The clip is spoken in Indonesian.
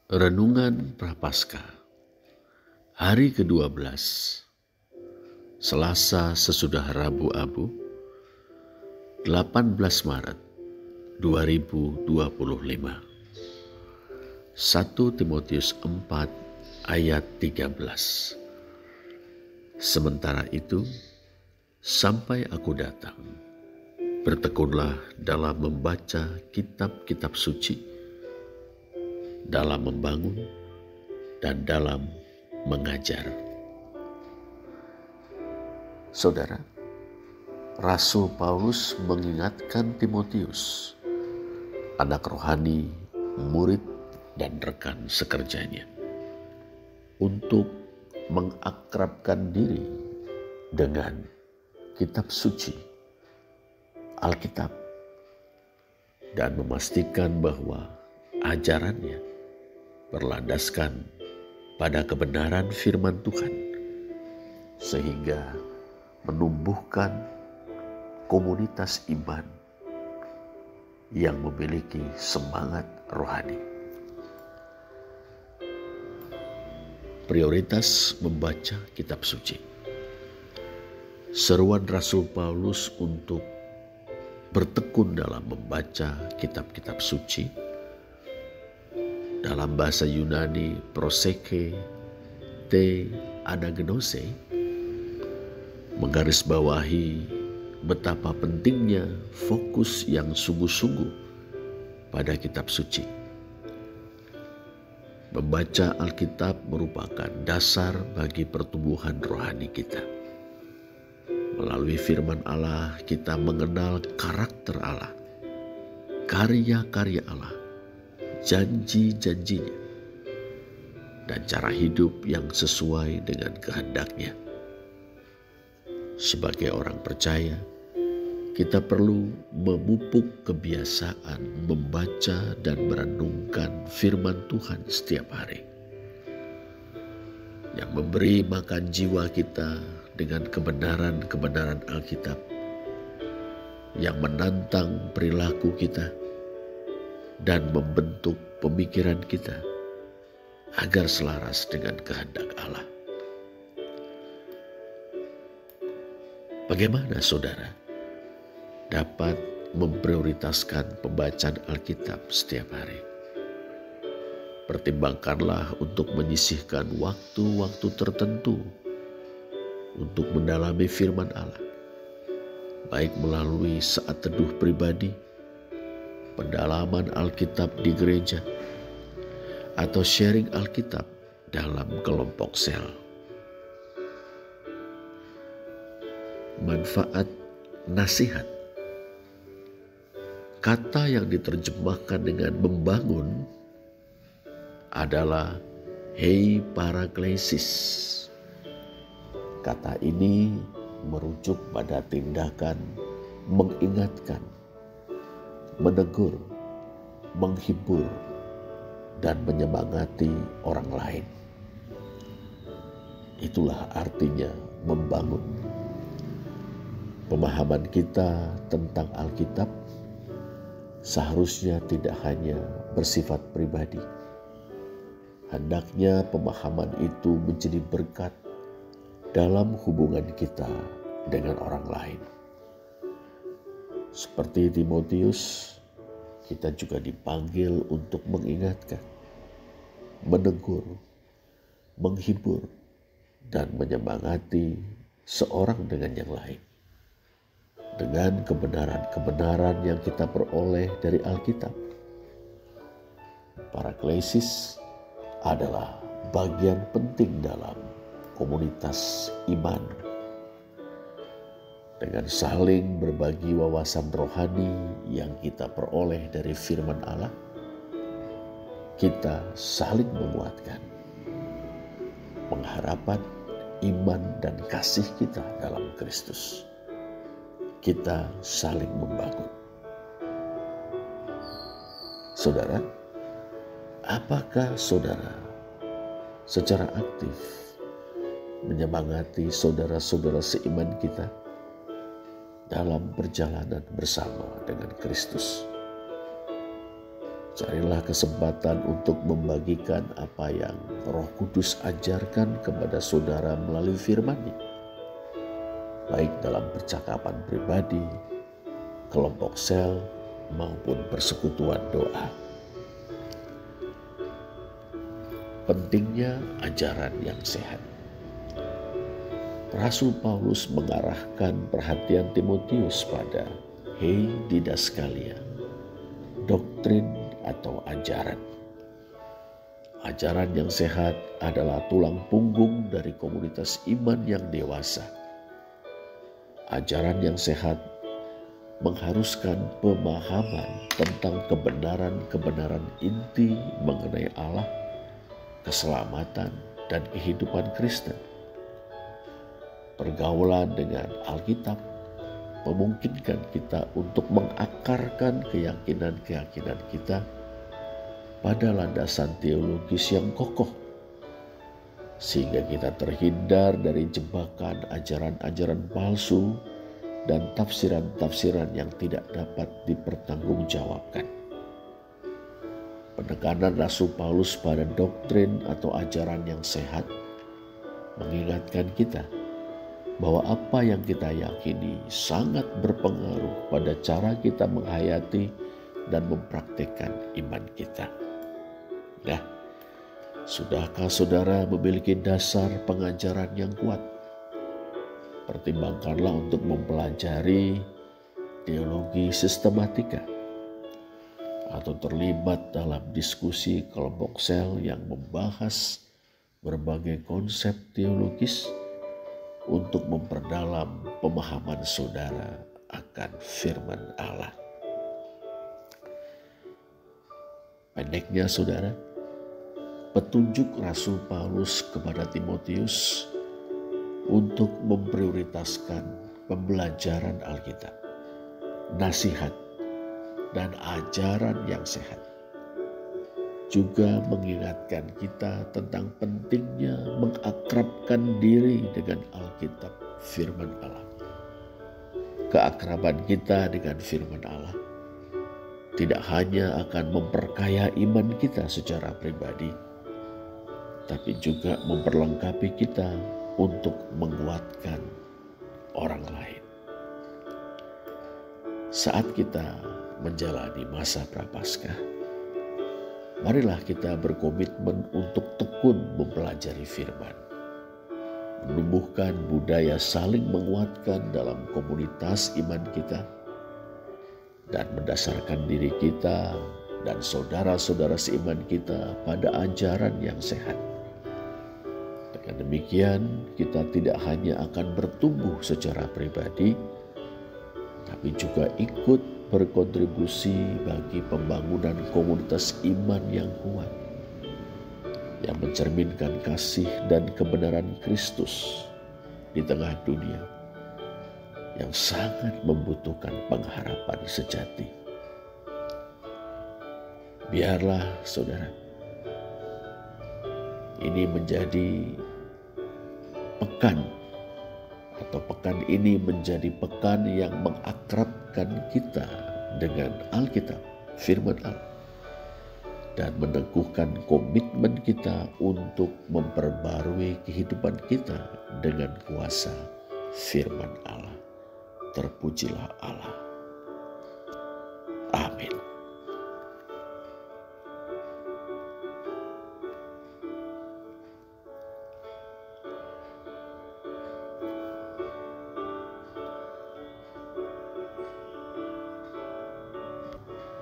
Renungan Prapaskah, hari ke-12, Selasa sesudah Rabu Abu, 18 Maret 2025. 1 Timotius 4 ayat 13. Sementara itu, sampai aku datang, bertekunlah dalam membaca kitab-kitab suci, dalam membangun, dan dalam mengajar. Saudara, Rasul Paulus mengingatkan Timotius, anak rohani, murid, dan rekan sekerjanya, untuk mengakrabkan diri dengan kitab suci, Alkitab, dan memastikan bahwa ajarannya berlandaskan pada kebenaran firman Tuhan, sehingga menumbuhkan komunitas iman yang memiliki semangat rohani. Prioritas membaca kitab suci. Seruan Rasul Paulus untuk bertekun dalam membaca kitab-kitab suci, dalam bahasa Yunani proseke te anagnose, menggarisbawahi betapa pentingnya fokus yang sungguh-sungguh pada kitab suci. Membaca Alkitab merupakan dasar bagi pertumbuhan rohani kita. Melalui firman Allah, kita mengenal karakter Allah, karya-karya Allah, janji-janjinya, dan cara hidup yang sesuai dengan kehendaknya. Sebagai orang percaya, kita perlu memupuk kebiasaan membaca dan merenungkan firman Tuhan setiap hari, yang memberi makan jiwa kita dengan kebenaran-kebenaran Alkitab, yang menantang perilaku kita dan membentuk pemikiran kita agar selaras dengan kehendak Allah. Bagaimana saudara dapat memprioritaskan pembacaan Alkitab setiap hari? Pertimbangkanlah untuk menyisihkan waktu-waktu tertentu untuk mendalami firman Allah, baik melalui saat teduh pribadi, pendalaman Alkitab di gereja, atau sharing Alkitab dalam kelompok sel. Manfaat nasihat. Kata yang diterjemahkan dengan membangun adalah hei paraklesis. Kata ini merujuk pada tindakan mengingatkan, menegur, menghibur, dan menyemangati orang lain. Itulah artinya membangun. Pemahaman kita tentang Alkitab seharusnya tidak hanya bersifat pribadi. Hendaknya pemahaman itu menjadi berkat dalam hubungan kita dengan orang lain. Seperti Timotius, kita juga dipanggil untuk mengingatkan, menegur, menghibur, dan menyemangati seorang dengan yang lain, dengan kebenaran-kebenaran yang kita peroleh dari Alkitab. Paraklesis adalah bagian penting dalam komunitas iman. Dengan saling berbagi wawasan rohani yang kita peroleh dari firman Allah, kita saling menguatkan pengharapan, iman, dan kasih kita dalam Kristus. Kita saling membangun. Saudara, apakah saudara secara aktif menyemangati saudara-saudara seiman kita dalam perjalanan bersama dengan Kristus? Carilah kesempatan untuk membagikan apa yang Roh Kudus ajarkan kepada saudara melalui firman-Nya, baik dalam percakapan pribadi, kelompok sel, maupun persekutuan doa. Pentingnya ajaran yang sehat. Rasul Paulus mengarahkan perhatian Timotius pada hei didaskalia, doktrin atau ajaran. Ajaran yang sehat adalah tulang punggung dari komunitas iman yang dewasa. Ajaran yang sehat mengharuskan pemahaman tentang kebenaran-kebenaran inti mengenai Allah, keselamatan, dan kehidupan Kristen. Pergaulan dengan Alkitab memungkinkan kita untuk mengakarkan keyakinan-keyakinan kita pada landasan teologis yang kokoh, sehingga kita terhindar dari jebakan ajaran-ajaran palsu dan tafsiran-tafsiran yang tidak dapat dipertanggungjawabkan. Penekanan Rasul Paulus pada doktrin atau ajaran yang sehat mengingatkan kita bahwa apa yang kita yakini sangat berpengaruh pada cara kita menghayati dan mempraktikkan iman kita. Nah, sudahkah saudara memiliki dasar pengajaran yang kuat? Pertimbangkanlah untuk mempelajari teologi sistematika atau terlibat dalam diskusi kelompok sel yang membahas berbagai konsep teologis untuk memperdalam pemahaman saudara akan firman Allah. Pendeknya saudara, petunjuk Rasul Paulus kepada Timotius untuk memprioritaskan pembelajaran Alkitab, nasihat, dan ajaran yang sehat. Juga mengingatkan kita tentang pentingnya mengakrabkan diri dengan Alkitab, firman Allah. Keakraban kita dengan firman Allah tidak hanya akan memperkaya iman kita secara pribadi, tapi juga memperlengkapi kita untuk menguatkan orang lain. Saat kita menjalani masa Prapaskah, marilah kita berkomitmen untuk tekun mempelajari firman, menumbuhkan budaya saling menguatkan dalam komunitas iman kita, dan mendasarkan diri kita dan saudara-saudara seiman kita pada ajaran yang sehat. Dengan demikian, kita tidak hanya akan bertumbuh secara pribadi, tapi juga ikut berkontribusi bagi pembangunan komunitas iman yang kuat, yang mencerminkan kasih dan kebenaran Kristus di tengah dunia yang sangat membutuhkan pengharapan sejati. Biarlah saudara, ini menjadi pekan ini menjadi pekan yang mengakrabkan kita dengan Alkitab, firman Allah, dan meneguhkan komitmen kita untuk memperbarui kehidupan kita dengan kuasa firman Allah. Terpujilah Allah. Amin.